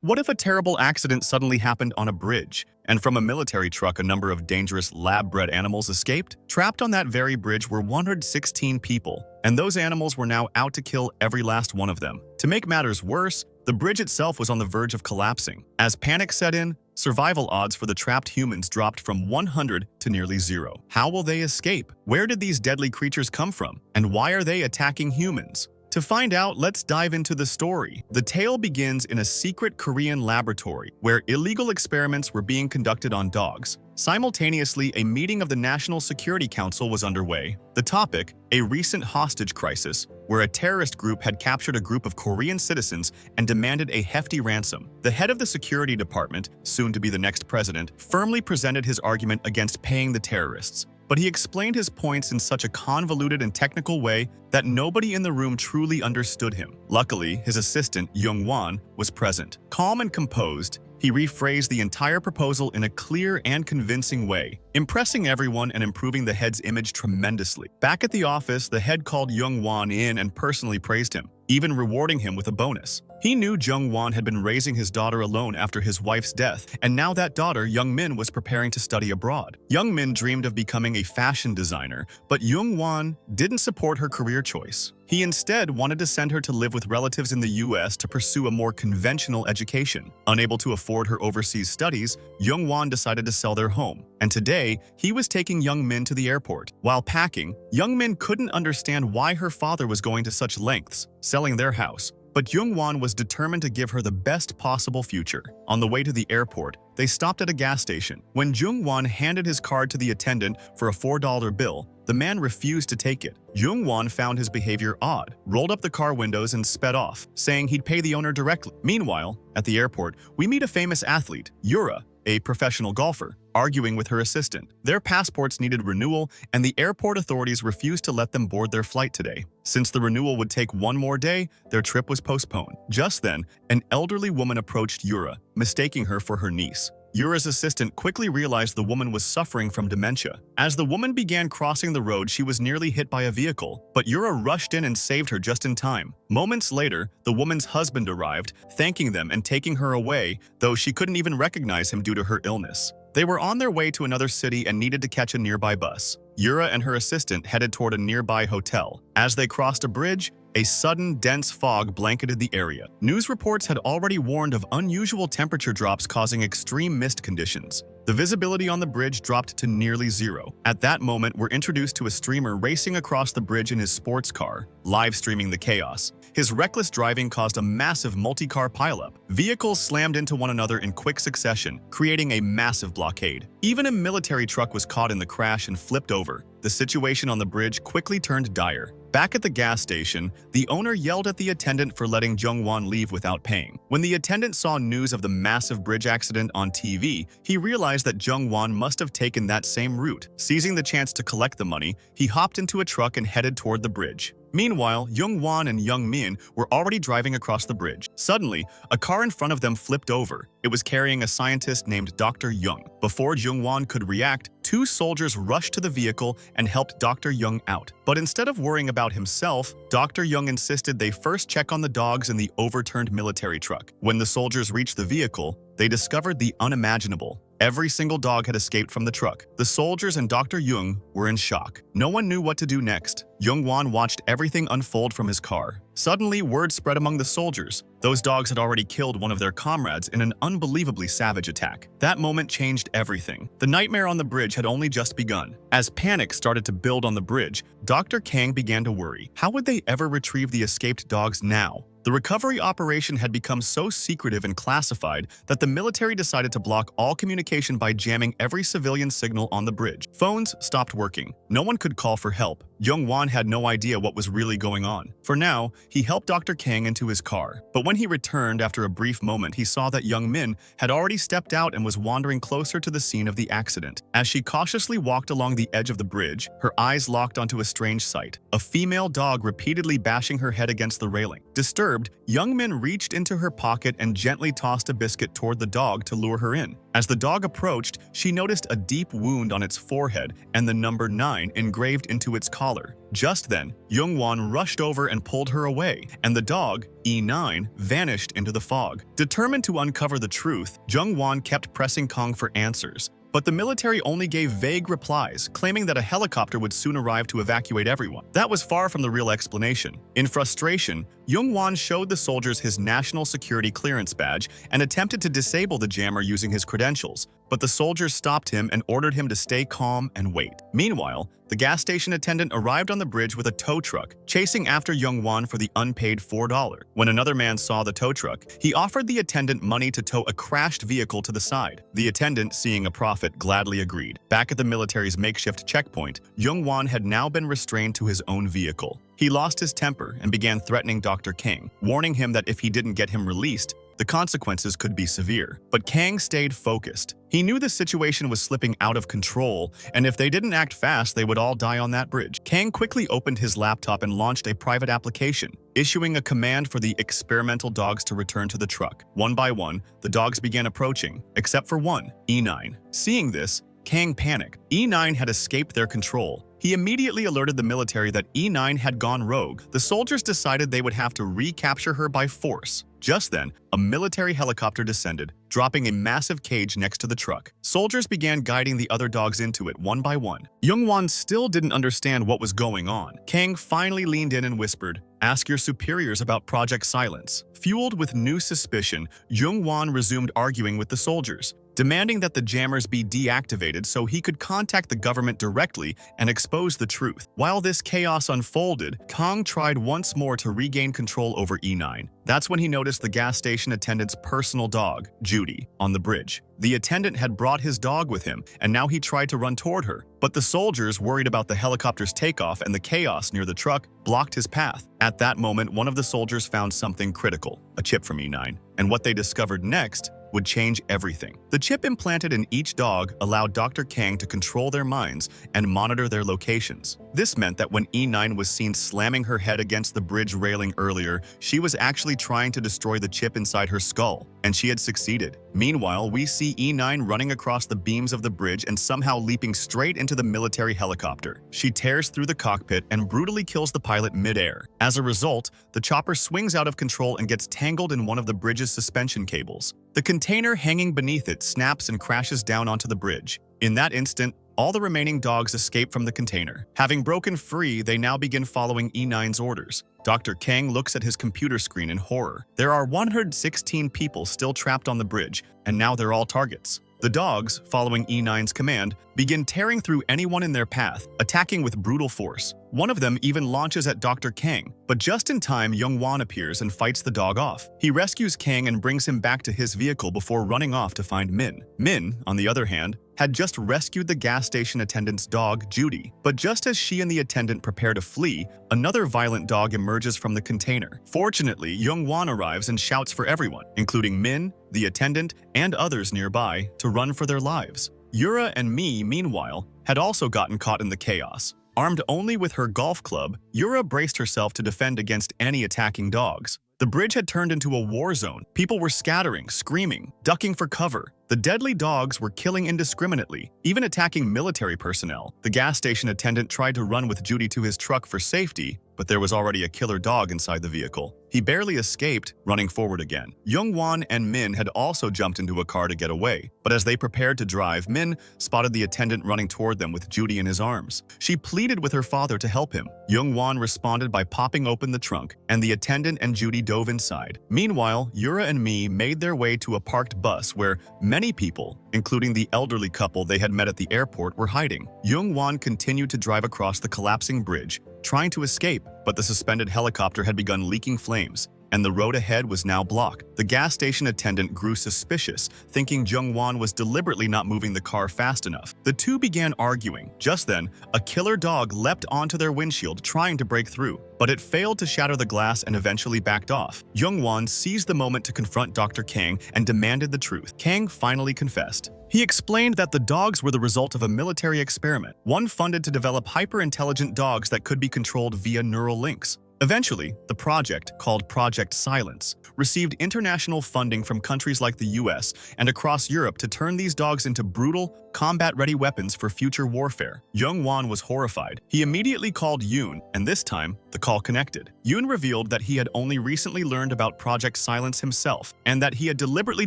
What if a terrible accident suddenly happened on a bridge, and from a military truck a number of dangerous lab-bred animals escaped? Trapped on that very bridge were 116 people, and those animals were now out to kill every last one of them. To make matters worse, the bridge itself was on the verge of collapsing. As panic set in, survival odds for the trapped humans dropped from 100 to nearly 0. How will they escape? Where did these deadly creatures come from? And why are they attacking humans? To find out, let's dive into the story. The tale begins in a secret Korean laboratory where illegal experiments were being conducted on dogs. Simultaneously, a meeting of the National Security Council was underway. The topic, a recent hostage crisis, where a terrorist group had captured a group of Korean citizens and demanded a hefty ransom. The head of the security department, soon to be the next president, firmly presented his argument against paying the terrorists. But he explained his points in such a convoluted and technical way that nobody in the room truly understood him. Luckily, his assistant, Young-won, was present. Calm and composed, he rephrased the entire proposal in a clear and convincing way, impressing everyone and improving the head's image tremendously. Back at the office, the head called Young-won in and personally praised him, even rewarding him with a bonus. He knew Jung-won had been raising his daughter alone after his wife's death, and now that daughter, Young-min, was preparing to study abroad. Young-min dreamed of becoming a fashion designer, but Jung-won didn't support her career choice. He instead wanted to send her to live with relatives in the US to pursue a more conventional education. Unable to afford her overseas studies, Jung-won decided to sell their home, and today, he was taking Young-min to the airport. While packing, Young-min couldn't understand why her father was going to such lengths, selling their house. But Jung-won was determined to give her the best possible future. On the way to the airport, they stopped at a gas station. When Jung-won handed his card to the attendant for a $4 bill, the man refused to take it. Jung-won found his behavior odd, rolled up the car windows and sped off, saying he'd pay the owner directly. Meanwhile, at the airport, we meet a famous athlete, Yura, a professional golfer, arguing with her assistant. Their passports needed renewal, and the airport authorities refused to let them board their flight today. Since the renewal would take one more day, their trip was postponed. Just then, an elderly woman approached Yura, mistaking her for her niece. Yura's assistant quickly realized the woman was suffering from dementia. As the woman began crossing the road, she was nearly hit by a vehicle, but Yura rushed in and saved her just in time. Moments later, the woman's husband arrived, thanking them and taking her away, though she couldn't even recognize him due to her illness. They were on their way to another city and needed to catch a nearby bus. Yura and her assistant headed toward a nearby hotel. As they crossed a bridge, a sudden, dense fog blanketed the area. News reports had already warned of unusual temperature drops causing extreme mist conditions. The visibility on the bridge dropped to nearly 0. At that moment, we're introduced to a streamer racing across the bridge in his sports car, live streaming the chaos. His reckless driving caused a massive multi-car pileup. Vehicles slammed into one another in quick succession, creating a massive blockade. Even a military truck was caught in the crash and flipped over. The situation on the bridge quickly turned dire. Back at the gas station, the owner yelled at the attendant for letting Jung-won leave without paying. When the attendant saw news of the massive bridge accident on TV, he realized that Jung-won must have taken that same route. Seizing the chance to collect the money, he hopped into a truck and headed toward the bridge. Meanwhile, Jung-won and Young-min were already driving across the bridge. Suddenly, a car in front of them flipped over. It was carrying a scientist named Dr. Young. Before Jung-won could react, 2 soldiers rushed to the vehicle and helped Dr. Young out. But instead of worrying about himself, Dr. Young insisted they first check on the dogs in the overturned military truck. When the soldiers reached the vehicle, they discovered the unimaginable. Every single dog had escaped from the truck. The soldiers and Dr. Young were in shock. No one knew what to do next. Jung-won watched everything unfold from his car. Suddenly, word spread among the soldiers. Those dogs had already killed one of their comrades in an unbelievably savage attack. That moment changed everything. The nightmare on the bridge had only just begun. As panic started to build on the bridge, Dr. Kang began to worry. How would they ever retrieve the escaped dogs now? The recovery operation had become so secretive and classified that the military decided to block all communication by jamming every civilian signal on the bridge. Phones stopped working. No one could call for help. Jung-won had no idea what was really going on. For now, he helped Dr. Kang into his car. But when he returned after a brief moment, he saw that Young-min had already stepped out and was wandering closer to the scene of the accident. As she cautiously walked along the edge of the bridge, her eyes locked onto a strange sight: a female dog repeatedly bashing her head against the railing. Disturbed, Young-min reached into her pocket and gently tossed a biscuit toward the dog to lure her in. As the dog approached, she noticed a deep wound on its forehead and the number 9 engraved into its collar. Just then, Young-won rushed over and pulled her away, and the dog, E9, vanished into the fog. Determined to uncover the truth, Jung-won kept pressing Kang for answers. But the military only gave vague replies, claiming that a helicopter would soon arrive to evacuate everyone. That was far from the real explanation. In frustration, Jung-won showed the soldiers his national security clearance badge and attempted to disable the jammer using his credentials, but the soldiers stopped him and ordered him to stay calm and wait. Meanwhile, the gas station attendant arrived on the bridge with a tow truck, chasing after Jung-won for the unpaid $4. When another man saw the tow truck, he offered the attendant money to tow a crashed vehicle to the side. The attendant, seeing a profit, gladly agreed. Back at the military's makeshift checkpoint, Jung-won had now been restrained to his own vehicle. He lost his temper and began threatening Dr. Kang, warning him that if he didn't get him released, the consequences could be severe. But Kang stayed focused. He knew the situation was slipping out of control, and if they didn't act fast, they would all die on that bridge. Kang quickly opened his laptop and launched a private application, issuing a command for the experimental dogs to return to the truck. One by one, the dogs began approaching, except for one, E9. Seeing this, Kang panicked. E9 had escaped their control. He immediately alerted the military that E9 had gone rogue. The soldiers decided they would have to recapture her by force. Just then, a military helicopter descended, dropping a massive cage next to the truck. Soldiers began guiding the other dogs into it one by one. Jung-won still didn't understand what was going on. Kang finally leaned in and whispered, "Ask your superiors about Project Silence." Fueled with new suspicion, Jung-won resumed arguing with the soldiers, demanding that the jammers be deactivated so he could contact the government directly and expose the truth. While this chaos unfolded, Kang tried once more to regain control over E9. That's when he noticed the gas station attendant's personal dog, Judy, on the bridge. The attendant had brought his dog with him, and now he tried to run toward her. But the soldiers, worried about the helicopter's takeoff and the chaos near the truck, blocked his path. At that moment, one of the soldiers found something critical, a chip from E9. And what they discovered next would change everything. The chip implanted in each dog allowed Dr. Kang to control their minds and monitor their locations. This meant that when E9 was seen slamming her head against the bridge railing earlier, she was actually trying to destroy the chip inside her skull, and she had succeeded. Meanwhile, we see E9 running across the beams of the bridge and somehow leaping straight into the military helicopter. She tears through the cockpit and brutally kills the pilot mid-air. As a result, the chopper swings out of control and gets tangled in one of the bridge's suspension cables. The container hanging beneath it snaps and crashes down onto the bridge. In that instant, all the remaining dogs escape from the container. Having broken free, they now begin following E9's orders. Dr. Kang looks at his computer screen in horror. There are 116 people still trapped on the bridge, and now they're all targets. The dogs, following E9's command, begin tearing through anyone in their path, attacking with brutal force. One of them even launches at Dr. Kang, but just in time, Jung-won appears and fights the dog off. He rescues Kang and brings him back to his vehicle before running off to find Min. Min, on the other hand, had just rescued the gas station attendant's dog, Judy. But just as she and the attendant prepare to flee, another violent dog emerges from the container. Fortunately, Jung-won arrives and shouts for everyone, including Min, the attendant, and others nearby, to run for their lives. Yura and Mi, meanwhile, had also gotten caught in the chaos. Armed only with her golf club, Yura braced herself to defend against any attacking dogs. The bridge had turned into a war zone. People were scattering, screaming, ducking for cover. The deadly dogs were killing indiscriminately, even attacking military personnel. The gas station attendant tried to run with Judy to his truck for safety, but there was already a killer dog inside the vehicle. He barely escaped, running forward again. Jung-won and Min had also jumped into a car to get away, but as they prepared to drive, Min spotted the attendant running toward them with Judy in his arms. She pleaded with her father to help him. Jung-won responded by popping open the trunk, and the attendant and Judy dove inside. Meanwhile, Yura and Mi made their way to a parked bus where many people, including the elderly couple they had met at the airport, were hiding. Jung-won continued to drive across the collapsing bridge, trying to escape, but the suspended helicopter had begun leaking flames, and the road ahead was now blocked. The gas station attendant grew suspicious, thinking Jung-won was deliberately not moving the car fast enough. The two began arguing. Just then, a killer dog leapt onto their windshield, trying to break through, but it failed to shatter the glass and eventually backed off. Jung-won seized the moment to confront Dr. Kang and demanded the truth. Kang finally confessed. He explained that the dogs were the result of a military experiment, one funded to develop hyper-intelligent dogs that could be controlled via neural links. Eventually, the project, called Project Silence, received international funding from countries like the US and across Europe to turn these dogs into brutal, combat-ready weapons for future warfare. Jung-won was horrified. He immediately called Yoon, and this time, the call connected. Yoon revealed that he had only recently learned about Project Silence himself, and that he had deliberately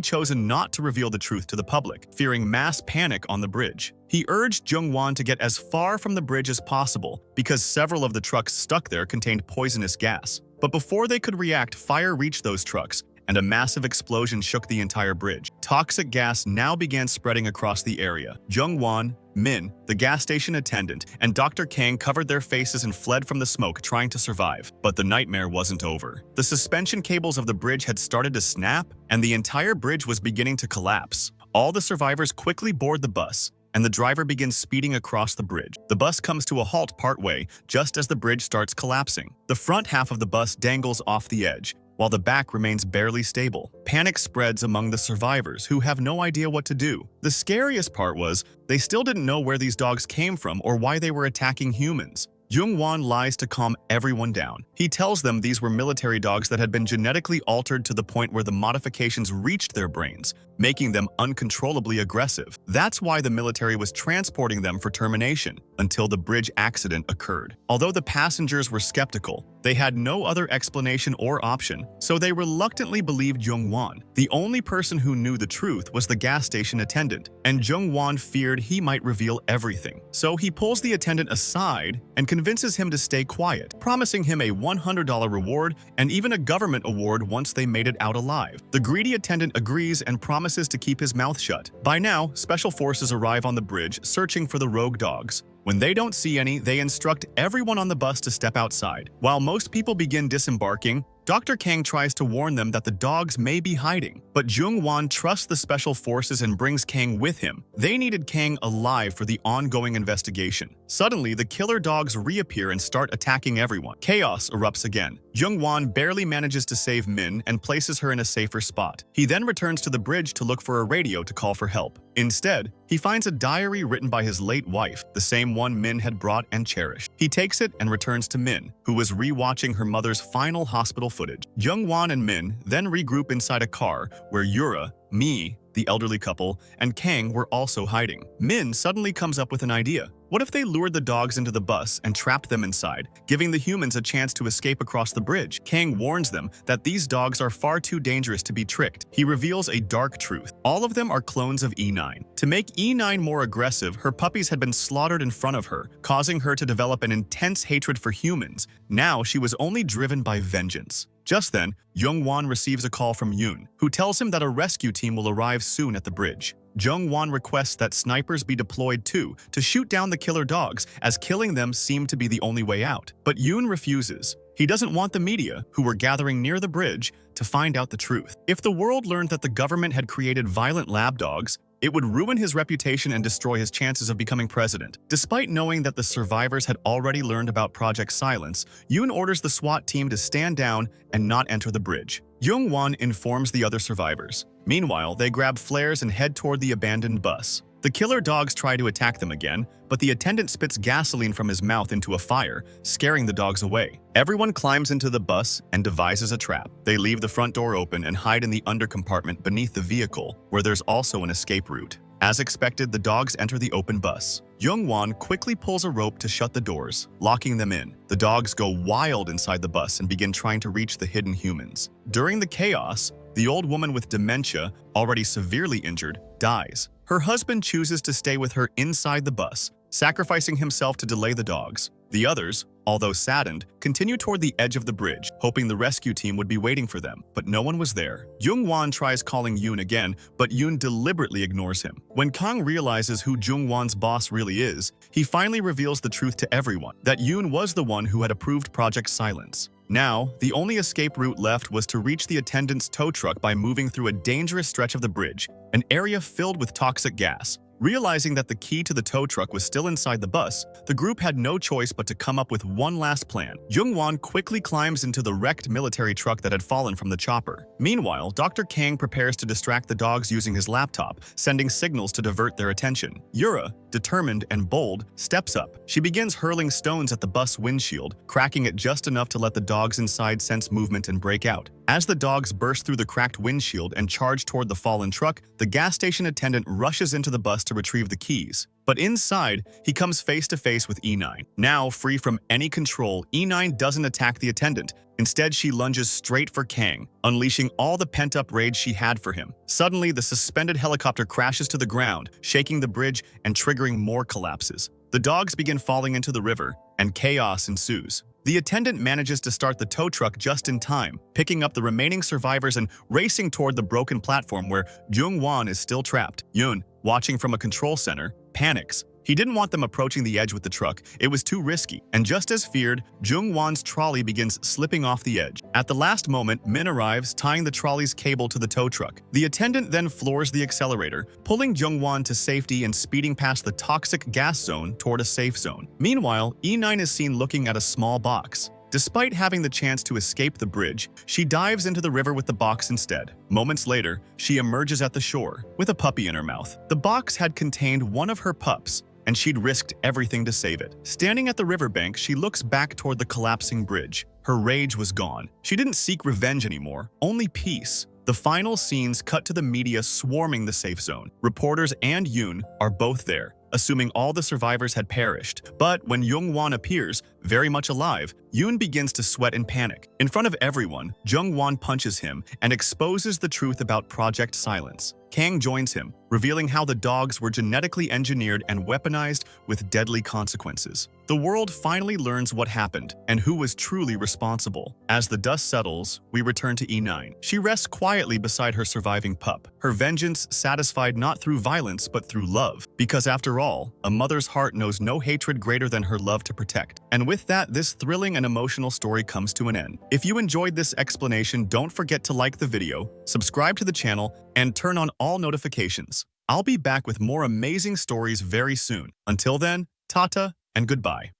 chosen not to reveal the truth to the public, fearing mass panic on the bridge. He urged Jung-won to get as far from the bridge as possible because several of the trucks stuck there contained poisonous gas. But before they could react, fire reached those trucks, and a massive explosion shook the entire bridge. Toxic gas now began spreading across the area. Jung-won, Min, the gas station attendant, and Dr. Kang covered their faces and fled from the smoke, trying to survive. But the nightmare wasn't over. The suspension cables of the bridge had started to snap, and the entire bridge was beginning to collapse. All the survivors quickly board the bus, and the driver begins speeding across the bridge. The bus comes to a halt partway, just as the bridge starts collapsing. The front half of the bus dangles off the edge, while the back remains barely stable. Panic spreads among the survivors, who have no idea what to do. The scariest part was, they still didn't know where these dogs came from or why they were attacking humans. Jung-won lies to calm everyone down. He tells them these were military dogs that had been genetically altered to the point where the modifications reached their brains, making them uncontrollably aggressive. That's why the military was transporting them for termination, until the bridge accident occurred. Although the passengers were skeptical, they had no other explanation or option, so they reluctantly believed Jung-won. The only person who knew the truth was the gas station attendant, and Jung-won feared he might reveal everything. So he pulls the attendant aside and convinces him to stay quiet, promising him a $100 reward and even a government award once they made it out alive. The greedy attendant agrees and promises to keep his mouth shut. By now, special forces arrive on the bridge searching for the rogue dogs. When they don't see any, they instruct everyone on the bus to step outside. While most people begin disembarking, Dr. Kang tries to warn them that the dogs may be hiding, but Jung-won trusts the special forces and brings Kang with him. They needed Kang alive for the ongoing investigation. Suddenly, the killer dogs reappear and start attacking everyone. Chaos erupts again. Jung-won barely manages to save Min and places her in a safer spot. He then returns to the bridge to look for a radio to call for help. Instead, he finds a diary written by his late wife, the same one Min had brought and cherished. He takes it and returns to Min, who was re-watching her mother's final hospital footage. Jung-won and Min then regroup inside a car where Yura, Mi, the elderly couple, and Kang were also hiding. Min suddenly comes up with an idea. What if they lured the dogs into the bus and trapped them inside, giving the humans a chance to escape across the bridge? Kang warns them that these dogs are far too dangerous to be tricked. He reveals a dark truth. All of them are clones of E9. To make E9 more aggressive, her puppies had been slaughtered in front of her, causing her to develop an intense hatred for humans. Now she was only driven by vengeance. Just then, Jung-won receives a call from Yoon, who tells him that a rescue team will arrive soon at the bridge. Jung-won requests that snipers be deployed too to shoot down the killer dogs, as killing them seemed to be the only way out. But Yoon refuses. He doesn't want the media, who were gathering near the bridge, to find out the truth. If the world learned that the government had created violent lab dogs, it would ruin his reputation and destroy his chances of becoming president. Despite knowing that the survivors had already learned about Project Silence, Yoon orders the SWAT team to stand down and not enter the bridge. Jung-won informs the other survivors. Meanwhile, they grab flares and head toward the abandoned bus. The killer dogs try to attack them again, but the attendant spits gasoline from his mouth into a fire, scaring the dogs away. Everyone climbs into the bus and devises a trap. They leave the front door open and hide in the under compartment beneath the vehicle, where there's also an escape route. As expected, the dogs enter the open bus. Jung-won quickly pulls a rope to shut the doors, locking them in. The dogs go wild inside the bus and begin trying to reach the hidden humans. During the chaos, the old woman with dementia, already severely injured, dies. Her husband chooses to stay with her inside the bus, sacrificing himself to delay the dogs. The others, although saddened, continue toward the edge of the bridge, hoping the rescue team would be waiting for them, but no one was there. Jung-won tries calling Yoon again, but Yoon deliberately ignores him. When Kang realizes who Jung-won's boss really is, he finally reveals the truth to everyone, that Yoon was the one who had approved Project Silence. Now, the only escape route left was to reach the attendant's tow truck by moving through a dangerous stretch of the bridge, an area filled with toxic gas. Realizing that the key to the tow truck was still inside the bus, the group had no choice but to come up with one last plan. Jung-won quickly climbs into the wrecked military truck that had fallen from the chopper. Meanwhile, Dr. Kang prepares to distract the dogs using his laptop, sending signals to divert their attention. Yura, determined and bold, steps up. She begins hurling stones at the bus windshield, cracking it just enough to let the dogs inside sense movement and break out. As the dogs burst through the cracked windshield and charge toward the fallen truck, the gas station attendant rushes into the bus to retrieve the keys. But inside, he comes face to face with E9. Now, free from any control, E9 doesn't attack the attendant. Instead, she lunges straight for Kang, unleashing all the pent-up rage she had for him. Suddenly, the suspended helicopter crashes to the ground, shaking the bridge and triggering more collapses. The dogs begin falling into the river, and chaos ensues. The attendant manages to start the tow truck just in time, picking up the remaining survivors and racing toward the broken platform where Jung-won is still trapped. Yoon, watching from a control center, panics. He didn't want them approaching the edge with the truck. It was too risky. And just as feared, Jung-won's trolley begins slipping off the edge. At the last moment, Min arrives, tying the trolley's cable to the tow truck. The attendant then floors the accelerator, pulling Jung-won to safety and speeding past the toxic gas zone toward a safe zone. Meanwhile, E9 is seen looking at a small box. Despite having the chance to escape the bridge, she dives into the river with the box instead. Moments later, she emerges at the shore, with a puppy in her mouth. The box had contained one of her pups, and she'd risked everything to save it. Standing at the riverbank, she looks back toward the collapsing bridge. Her rage was gone. She didn't seek revenge anymore, only peace. The final scenes cut to the media swarming the safe zone. Reporters and Yoon are both there, assuming all the survivors had perished. But when Jung-won appears, very much alive, Yoon begins to sweat in panic. In front of everyone, Jung-won punches him and exposes the truth about Project Silence. Kang joins him, revealing how the dogs were genetically engineered and weaponized with deadly consequences. The world finally learns what happened and who was truly responsible. As the dust settles, we return to E9. She rests quietly beside her surviving pup, her vengeance satisfied not through violence but through love. Because after all, a mother's heart knows no hatred greater than her love to protect. And with that, this thrilling and emotional story comes to an end. If you enjoyed this explanation, don't forget to like the video, subscribe to the channel, and turn on all notifications. I'll be back with more amazing stories very soon. Until then, tata and goodbye.